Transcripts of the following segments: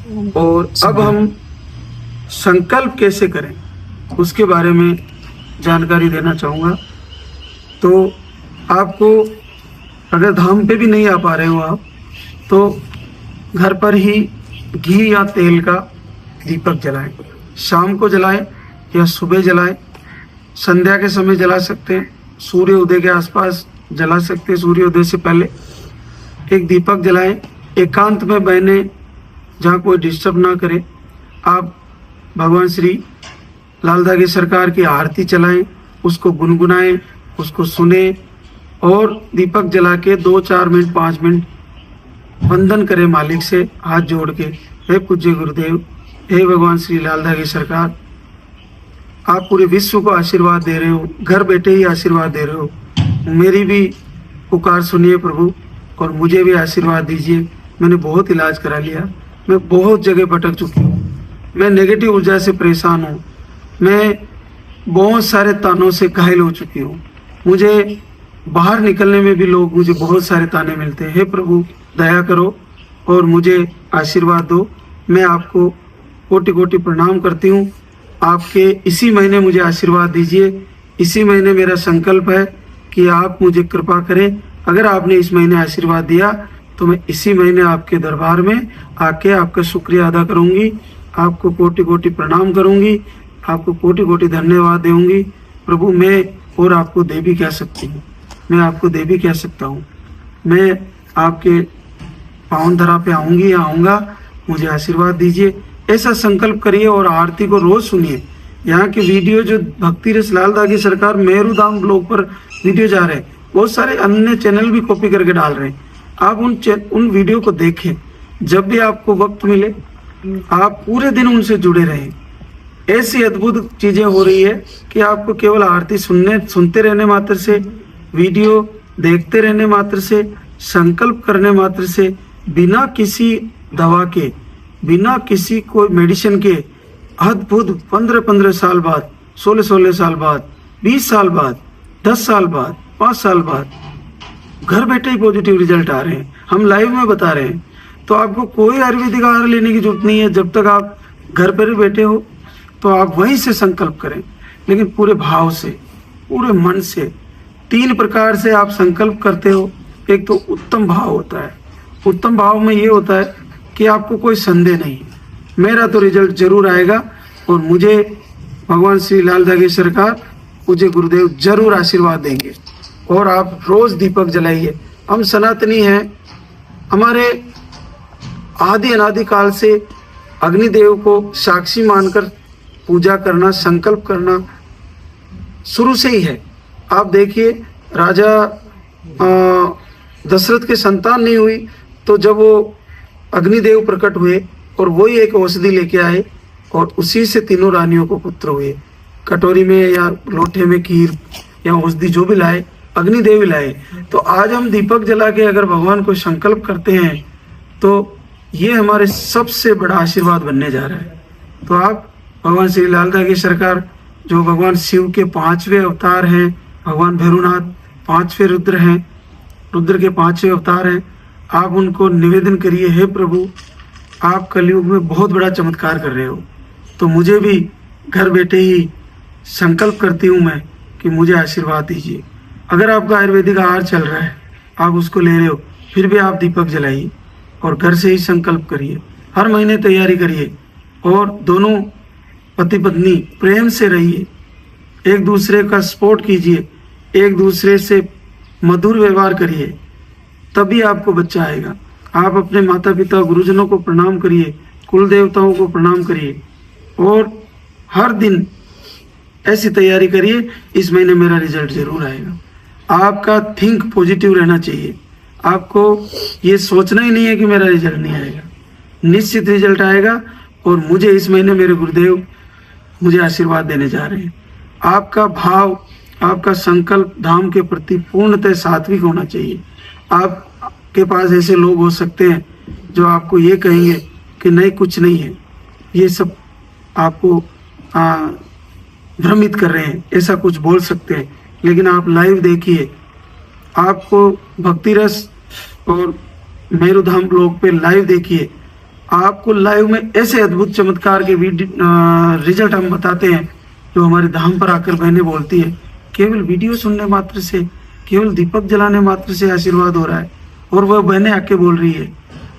और अब हम संकल्प कैसे करें उसके बारे में जानकारी देना चाहूँगा। तो आपको अगर धाम पे भी नहीं आ पा रहे हो आप, तो घर पर ही घी या तेल का दीपक जलाएं। शाम को जलाएं या सुबह जलाएं, संध्या के समय जला सकते हैं, सूर्य उदय के आसपास जला सकते हैं, सूर्य उदय से पहले एक दीपक जलाएं। एकांत में बहने जहाँ कोई डिस्टर्ब ना करे, आप भगवान श्री लाल धागे सरकार की आरती चलाएं, उसको गुनगुनाएं, उसको सुने और दीपक जला के 2-4 मिनट 5 मिनट वंदन करें मालिक से हाथ जोड़ के। हे पूज्य गुरुदेव, हे भगवान श्री लाल धागे सरकार, आप पूरे विश्व को आशीर्वाद दे रहे हो, घर बैठे ही आशीर्वाद दे रहे हो। मेरी भी पुकार सुनिए प्रभु और मुझे भी आशीर्वाद दीजिए। मैंने बहुत इलाज करा लिया, मैं बहुत जगह भटक चुकी हूँ, मैं नेगेटिव ऊर्जा से परेशान हूँ, मैं बहुत सारे तानों से घायल हो चुकी हूँ। मुझे बाहर निकलने में भी लोग मुझे बहुत सारे ताने मिलते हैं। हे प्रभु दया करो और मुझे आशीर्वाद दो। मैं आपको कोटि कोटि प्रणाम करती हूँ। आपके इसी महीने मुझे आशीर्वाद दीजिए। इसी महीने मेरा संकल्प है कि आप मुझे कृपा करें। अगर आपने इस महीने आशीर्वाद दिया तो मैं इसी महीने आपके दरबार में आके आपका शुक्रिया अदा करूंगी, आपको कोटि कोटि प्रणाम करूंगी, आपको कोटि कोटि धन्यवाद दूंगी। प्रभु मैं और आपको देवी कह सकती हूँ, मैं आपको देवी कह सकता हूँ। मैं आपके पावन धरा पे आऊँगी या आऊँगा, मुझे आशीर्वाद दीजिए। ऐसा संकल्प करिए और आरती को रोज सुनिए। यहाँ की वीडियो जो भक्ति रस लाल धागे सरकार मेरू धाम ब्लॉग पर वीडियो जा रहे हैं, बहुत सारे अन्य चैनल भी कॉपी करके डाल रहे हैं। आप उन वीडियो को देखें। जब भी आपको वक्त मिले आप पूरे दिन उनसे जुड़े रहें। ऐसी अद्भुत चीजें हो रही है कि आपको केवल आरती सुनते रहने मात्र से, वीडियो देखते रहने मात्र से, संकल्प करने मात्र से, बिना किसी दवा के, बिना किसी कोई मेडिसिन के, अद्भुत 15-15 साल बाद, 16-16 साल बाद, 20 साल बाद, 10 साल बाद, 5 साल बाद घर बैठे ही पॉजिटिव रिजल्ट आ रहे हैं। हम लाइव में बता रहे हैं। तो आपको कोई आयुर्वेदिक आहार लेने की जरूरत नहीं है। जब तक आप घर पर बैठे हो तो आप वहीं से संकल्प करें, लेकिन पूरे भाव से, पूरे मन से। 3 प्रकार से आप संकल्प करते हो। एक तो उत्तम भाव होता है। उत्तम भाव में ये होता है कि आपको कोई संदेह नहीं है, मेरा तो रिजल्ट जरूर आएगा और मुझे भगवान श्री लाल धागे सरकार, पूज्य गुरुदेव जरूर आशीर्वाद देंगे। और आप रोज दीपक जलाइए। हम सनातनी हैं, हमारे आदि अनादि काल से अग्निदेव को साक्षी मानकर पूजा करना, संकल्प करना शुरू से ही है। आप देखिए, राजा दशरथ के संतान नहीं हुई तो जब वो अग्निदेव प्रकट हुए और वही एक औषधि लेके आए और उसी से तीनों रानियों को पुत्र हुए। कटोरी में या लोटे में खीर या औषधि जो भी लाए, अग्निदेव लाए। तो आज हम दीपक जला के अगर भगवान को संकल्प करते हैं तो ये हमारे सबसे बड़ा आशीर्वाद बनने जा रहा है। तो आप भगवान श्री लाल धागे सरकार, जो भगवान शिव के 5वें अवतार हैं, भगवान भैरवनाथ 5वें रुद्र हैं, रुद्र के 5वें अवतार हैं, आप उनको निवेदन करिए, हे प्रभु आप कलयुग में बहुत बड़ा चमत्कार कर रहे हो, तो मुझे भी घर बैठे ही संकल्प करती हूँ मैं कि मुझे आशीर्वाद दीजिए। अगर आपका आयुर्वेदिक आहार चल रहा है, आप उसको ले रहे हो, फिर भी आप दीपक जलाइए और घर से ही संकल्प करिए। हर महीने तैयारी करिए और दोनों पति पत्नी प्रेम से रहिए, एक दूसरे का सपोर्ट कीजिए, एक दूसरे से मधुर व्यवहार करिए, तभी आपको बच्चा आएगा। आप अपने माता पिता गुरुजनों को प्रणाम करिए, कुल देवताओं को प्रणाम करिए और हर दिन ऐसी तैयारी करिए, इस महीने मेरा रिजल्ट जरूर आएगा। आपका थिंक पॉजिटिव रहना चाहिए। आपको ये सोचना ही नहीं है कि मेरा रिजल्ट नहीं आएगा, निश्चित रिजल्ट आएगा। और मुझे इस महीने मेरे गुरुदेव मुझे आशीर्वाद देने जा रहे हैं। आपका भाव, आपका संकल्प धाम के प्रति पूर्णतः सात्विक होना चाहिए। आपके पास ऐसे लोग हो सकते हैं जो आपको ये कहेंगे कि नहीं कुछ नहीं है, ये सब आपको भ्रमित कर रहे हैं, ऐसा कुछ बोल सकते हैं। लेकिन आप लाइव देखिए, आपको भक्ति रस और मेरुधाम ब्लॉग पे लाइव देखिए, आपको लाइव में ऐसे अद्भुत चमत्कार के रिजल्ट हम बताते हैं जो हमारे धाम पर आकर बहनें बोलती है केवल वीडियो सुनने मात्र से, केवल दीपक जलाने मात्र से आशीर्वाद हो रहा है। और वह बहनें आके बोल रही है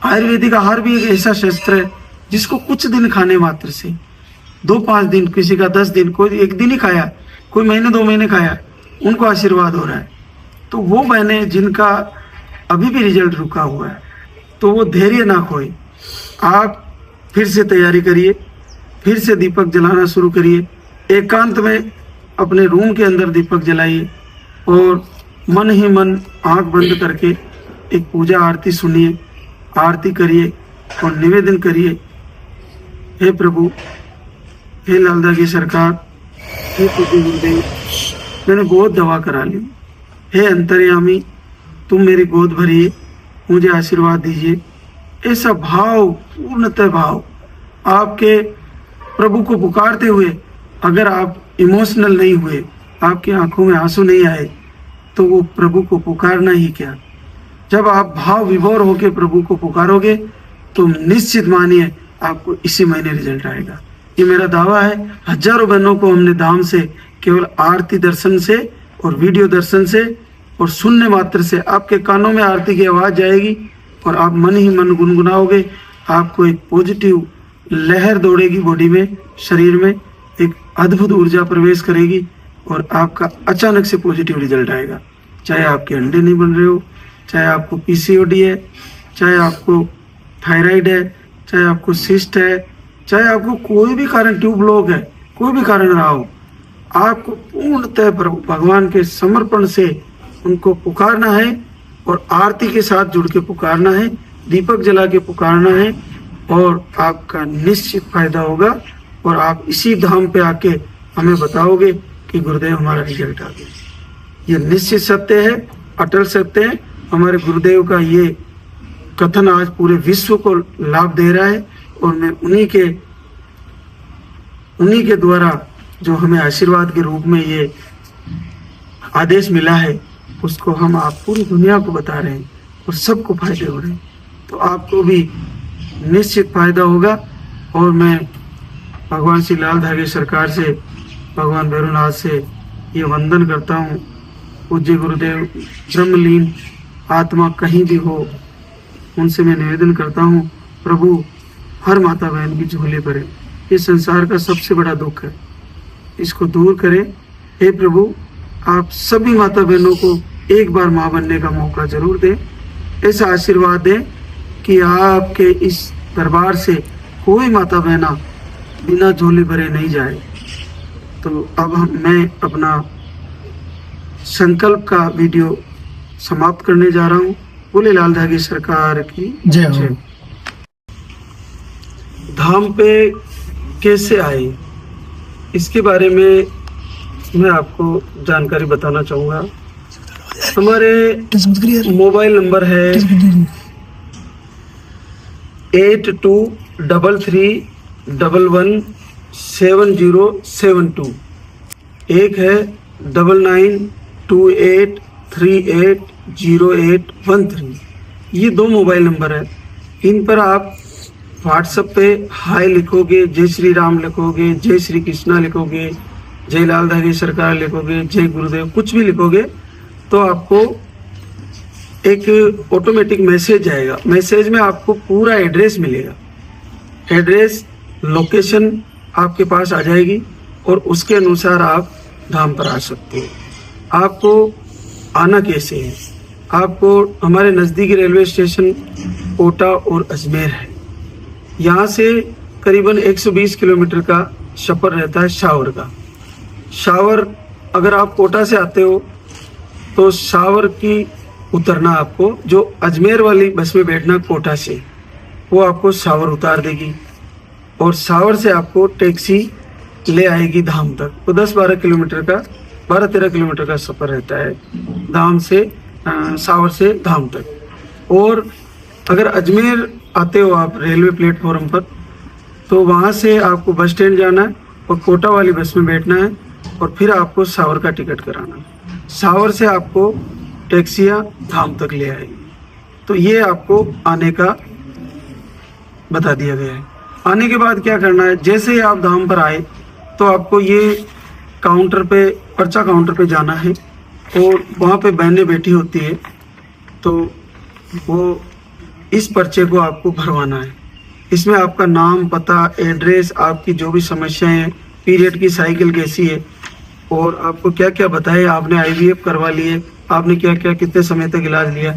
आयुर्वेदिक आहार भी एक ऐसा शस्त्र है जिसको कुछ दिन खाने मात्र से, 2-5 दिन, किसी का 10 दिन, कोई 1 दिन ही खाया, कोई महीने 2 महीने खाया, उनको आशीर्वाद हो रहा है। तो वो बहनें जिनका अभी भी रिजल्ट रुका हुआ है, तो वो धैर्य ना खोए। आप फिर से तैयारी करिए, फिर से दीपक जलाना शुरू करिए, एकांत में अपने रूम के अंदर दीपक जलाइए और मन ही मन आंख बंद करके एक पूजा आरती सुनिए, आरती करिए और निवेदन करिए, हे प्रभु, हे लालदा की सरकार, हे पूज्य गुरुदेव, मैंने बहुत दवा करा ली, हे अंतर्यामी, तुम मेरी गोद भरिए, मुझे आशीर्वाद दीजिए। ऐसा भाव, पूर्णतः भाव, आपके प्रभु को पुकारते हुए अगर आप इमोशनल नहीं हुए, आपकी आंखों में आंसू नहीं आए, तो वो प्रभु को पुकारना ही क्या। जब आप भाव विभोर होकर प्रभु को पुकारोगे तो निश्चित मानिए आपको इसी महीने रिजल्ट आएगा। ये मेरा दावा है। हजारों बहनों को हमने धाम से केवल आरती दर्शन से और वीडियो दर्शन से और सुनने मात्र से आपके कानों में आरती की आवाज जाएगी और आप मन ही मन गुनगुनाओगे। आपको एक पॉजिटिव लहर दौड़ेगी बॉडी में, शरीर में एक अद्भुत ऊर्जा प्रवेश करेगी और आपका अचानक से पॉजिटिव रिजल्ट आएगा। चाहे आपके अंडे नहीं बन रहे हो, चाहे आपको पीसीओडी है, चाहे आपको थायराइड है, चाहे आपको सिस्ट है, चाहे आपको कोई भी कारण, ट्यूब ब्लॉक है, कोई भी कारण रहा हो, आपको पूर्णतः भगवान के समर्पण से उनको पुकारना है और आरती के साथ जुड़ के पुकारना है, दीपक जला के पुकारना है और आपका निश्चित फायदा होगा। और आप इसी धाम पे आके हमें बताओगे कि गुरुदेव हमारा रिजल्ट आ गया। ये निश्चित सत्य है, अटल सत्य है। हमारे गुरुदेव का ये कथन आज पूरे विश्व को लाभ दे रहा है और मैं उन्हीं के द्वारा जो हमें आशीर्वाद के रूप में ये आदेश मिला है उसको हम आप पूरी दुनिया को बता रहे हैं और सबको फायदे हो रहे हैं। तो आपको भी निश्चित फायदा होगा। और मैं भगवान श्री लाल धागे सरकार से, भगवान भैरवनाथ से ये वंदन करता हूँ। पूज्य गुरुदेव ब्रह्मलीन आत्मा कहीं भी हो, उनसे मैं निवेदन करता हूँ, प्रभु हर माता बहन की झोली भरे। ये संसार का सबसे बड़ा दुख है, इसको दूर करें। हे प्रभु, आप सभी माता बहनों को एक बार माँ बनने का मौका जरूर दें। ऐसा आशीर्वाद दें कि आपके इस दरबार से कोई माता बहना बिना झोली भरे नहीं जाए। तो अब मैं अपना संकल्प का वीडियो समाप्त करने जा रहा हूँ। बोले लाल धागे सरकार की जय हो। धाम पे कैसे आए, इसके बारे में मैं आपको जानकारी बताना चाहूँगा। हमारे मोबाइल नंबर है 8233117072, एक है 9928380813। ये 2 मोबाइल नंबर है। इन पर आप व्हाट्सएप पे हाय लिखोगे, जय श्री राम लिखोगे, जय श्री कृष्णा लिखोगे, जय लाल धागे सरकार लिखोगे, जय गुरुदेव, कुछ भी लिखोगे तो आपको एक ऑटोमेटिक मैसेज आएगा। मैसेज में आपको पूरा एड्रेस मिलेगा, एड्रेस लोकेशन आपके पास आ जाएगी और उसके अनुसार आप धाम पर आ सकते हो। आपको आना कैसे है, आपको हमारे नज़दीकी रेलवे स्टेशन कोटा और अजमेर है। यहाँ से करीबन 120 किलोमीटर का सफ़र रहता है शावर का। शावर अगर आप कोटा से आते हो तो शावर की उतरना, आपको जो अजमेर वाली बस में बैठना कोटा से, वो आपको शावर उतार देगी और शावर से आपको टैक्सी ले आएगी धाम तक। तो 10-12 किलोमीटर का, 12-13 किलोमीटर का सफ़र रहता है धाम से, शावर से धाम तक। और अगर अजमेर आते हो आप रेलवे प्लेटफॉर्म पर, तो वहाँ से आपको बस स्टैंड जाना है और कोटा वाली बस में बैठना है और फिर आपको शावर का टिकट कराना है। शावर से आपको टैक्सियाँ धाम तक ले आएगी। तो ये आपको आने का बता दिया गया है। आने के बाद क्या करना है, जैसे ही आप धाम पर आए तो आपको ये काउंटर पे, पर्चा काउंटर पे जाना है और वहाँ पे बहनें बैठी होती है, तो वो इस पर्चे को आपको भरवाना है। इसमें आपका नाम, पता, एड्रेस, आपकी जो भी समस्याएं हैं, पीरियड की साइकिल कैसी है और आपको क्या क्या बताया, आपने आईवीएफ करवा लिए, आपने क्या क्या कितने समय तक इलाज लिया,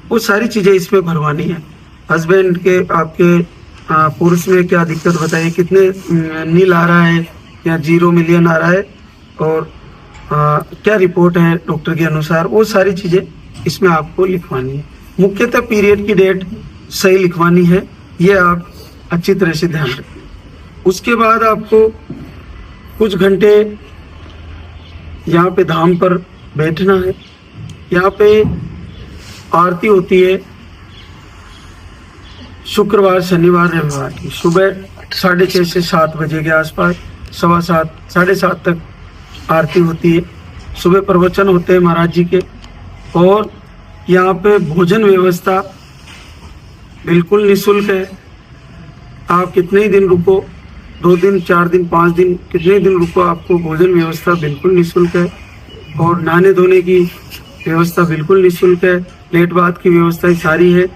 वो सारी चीज़ें इसमें भरवानी है। हस्बैंड के, आपके पुरुष में क्या दिक्कत बताइए, कितने नील आ रहा है या 0 मिलियन आ रहा है और क्या रिपोर्ट है डॉक्टर के अनुसार, वो सारी चीज़ें इसमें आपको लिखवानी है। मुख्यतः पीरियड की डेट सही लिखवानी है, ये आप अच्छी तरह से ध्यान रखें। उसके बाद आपको कुछ घंटे यहाँ पे धाम पर बैठना है। यहाँ पे आरती होती है शुक्रवार, शनिवार, रविवार की सुबह 6:30 से 7 बजे के आसपास, 7:15, 7:30 तक आरती होती है। सुबह प्रवचन होते हैं महाराज जी के और यहाँ पे भोजन व्यवस्था बिल्कुल निःशुल्क है। आप कितने ही दिन रुको, 2 दिन, 4 दिन, 5 दिन, कितने दिन रुको, आपको भोजन व्यवस्था बिल्कुल निःशुल्क है और नहाने धोने की व्यवस्था बिल्कुल निःशुल्क है। लेट बाथ की व्यवस्था सारी है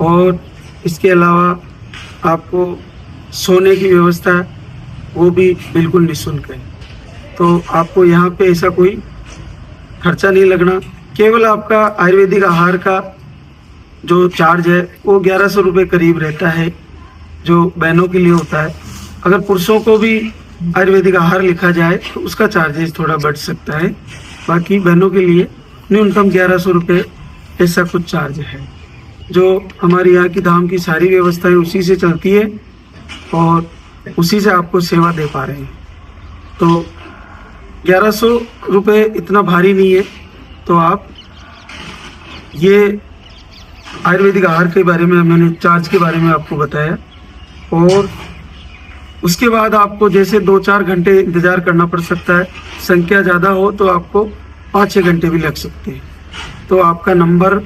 और इसके अलावा आपको सोने की व्यवस्था वो भी बिल्कुल निःशुल्क है। तो आपको यहाँ पे ऐसा कोई खर्चा नहीं लगना। केवल आपका आयुर्वेदिक आहार का जो चार्ज है वो 1100 रुपये करीब रहता है, जो बहनों के लिए होता है। अगर पुरुषों को भी आयुर्वेदिक आहार लिखा जाए तो उसका चार्जेस थोड़ा बढ़ सकता है, बाकी बहनों के लिए न्यूनतम 1100 रुपये ऐसा कुछ चार्ज है। जो हमारे यहाँ की धाम की सारी व्यवस्थाएं उसी से चलती है और उसी से आपको सेवा दे पा रहे हैं। तो 1100 रुपये इतना भारी नहीं है। तो आप ये आयुर्वेदिक आहार के बारे में, मैंने चार्ज के बारे में आपको बताया और उसके बाद आपको जैसे 2-4 घंटे इंतज़ार करना पड़ सकता है। संख्या ज़्यादा हो तो आपको 5-6 घंटे भी लग सकते हैं। तो आपका नंबर,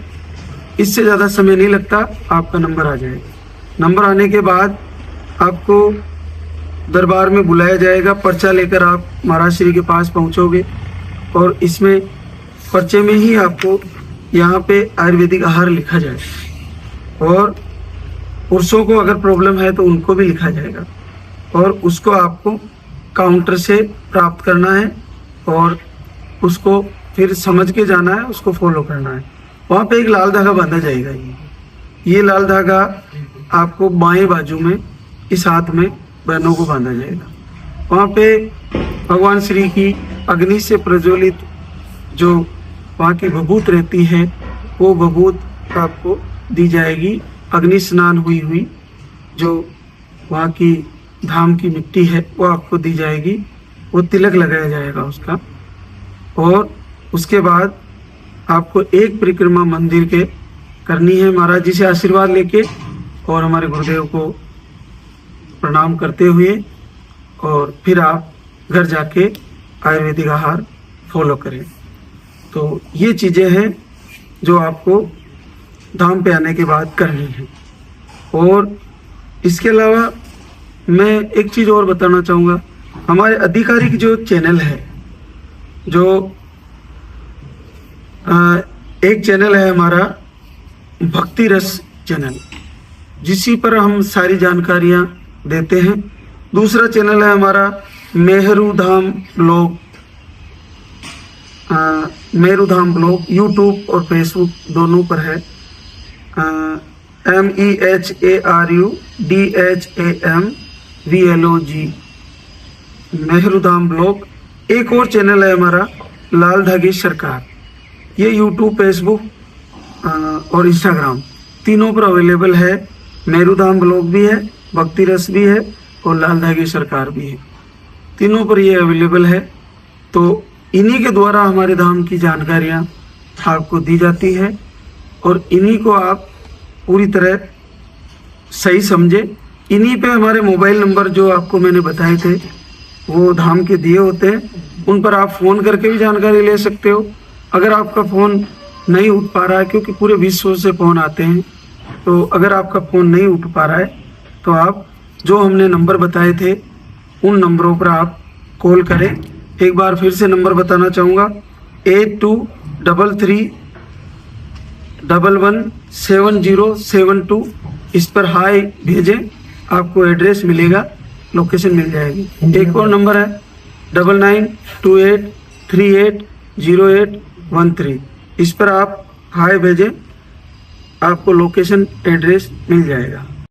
इससे ज़्यादा समय नहीं लगता, आपका नंबर आ जाएगा। नंबर आने के बाद आपको दरबार में बुलाया जाएगा। पर्चा लेकर आप महाराज श्री के पास पहुंचोगे और इसमें पर्चे में ही आपको यहाँ पे आयुर्वेदिक आहार लिखा जाएगा और पुरुषों को अगर प्रॉब्लम है तो उनको भी लिखा जाएगा और उसको आपको काउंटर से प्राप्त करना है और उसको फिर समझ के जाना है, उसको फॉलो करना है। वहाँ पे एक लाल धागा बांधा जाएगा। ये लाल धागा आपको बाएं बाजू में, इस हाथ में बहनों को बांधा जाएगा। वहाँ पे भगवान श्री की अग्नि से प्रज्वलित जो वहाँ की भभूत रहती है वो भभूत आपको दी जाएगी। अग्नि स्नान हुई हुई जो वहाँ की धाम की मिट्टी है वो आपको दी जाएगी। वो तिलक लगाया जाएगा उसका और उसके बाद आपको एक परिक्रमा मंदिर के करनी है, महाराज जी से आशीर्वाद लेके और हमारे गुरुदेव को प्रणाम करते हुए, और फिर आप घर जाके आयुर्वेदिक आहार फॉलो करें। तो ये चीज़ें हैं जो आपको धाम पे आने के बाद करनी है। और इसके अलावा मैं एक चीज़ और बताना चाहूँगा, हमारे आधिकारिक जो चैनल है, जो एक चैनल है हमारा भक्ति रस चैनल, जिसी पर हम सारी जानकारियाँ देते हैं। दूसरा चैनल है हमारा मेहरू धाम ब्लॉग, मेहरू धाम ब्लॉग यूट्यूब और फेसबुक दोनों पर है। MEHARUDHAMVLOG मेहरू धाम ब्लॉग। एक और चैनल है हमारा लाल धागे सरकार, ये यूट्यूब, फेसबुक और इंस्टाग्राम तीनों पर अवेलेबल है। मेहरू धाम ब्लॉग भी है, भक्ति रस भी है और लाल धागे सरकार भी है, तीनों पर ये अवेलेबल है। तो इन्हीं के द्वारा हमारे धाम की जानकारियाँ आपको दी जाती है और इन्हीं को आप पूरी तरह सही समझे। इन्हीं पे हमारे मोबाइल नंबर जो आपको मैंने बताए थे वो धाम के दिए होते हैं, उन पर आप फ़ोन करके भी जानकारी ले सकते हो। अगर आपका फ़ोन नहीं उठ पा रहा है, क्योंकि पूरे विश्व से फ़ोन आते हैं, तो अगर आपका फ़ोन नहीं उठ पा रहा है तो आप जो हमने नंबर बताए थे उन नंबरों पर आप कॉल करें। एक बार फिर से नंबर बताना चाहूँगा, 8233117072। इस पर हाय भेजें, आपको एड्रेस मिलेगा, लोकेशन मिल जाएगी। एक और नंबर है 9928380813। इस पर आप हाय भेजें, आपको लोकेशन एड्रेस मिल जाएगा।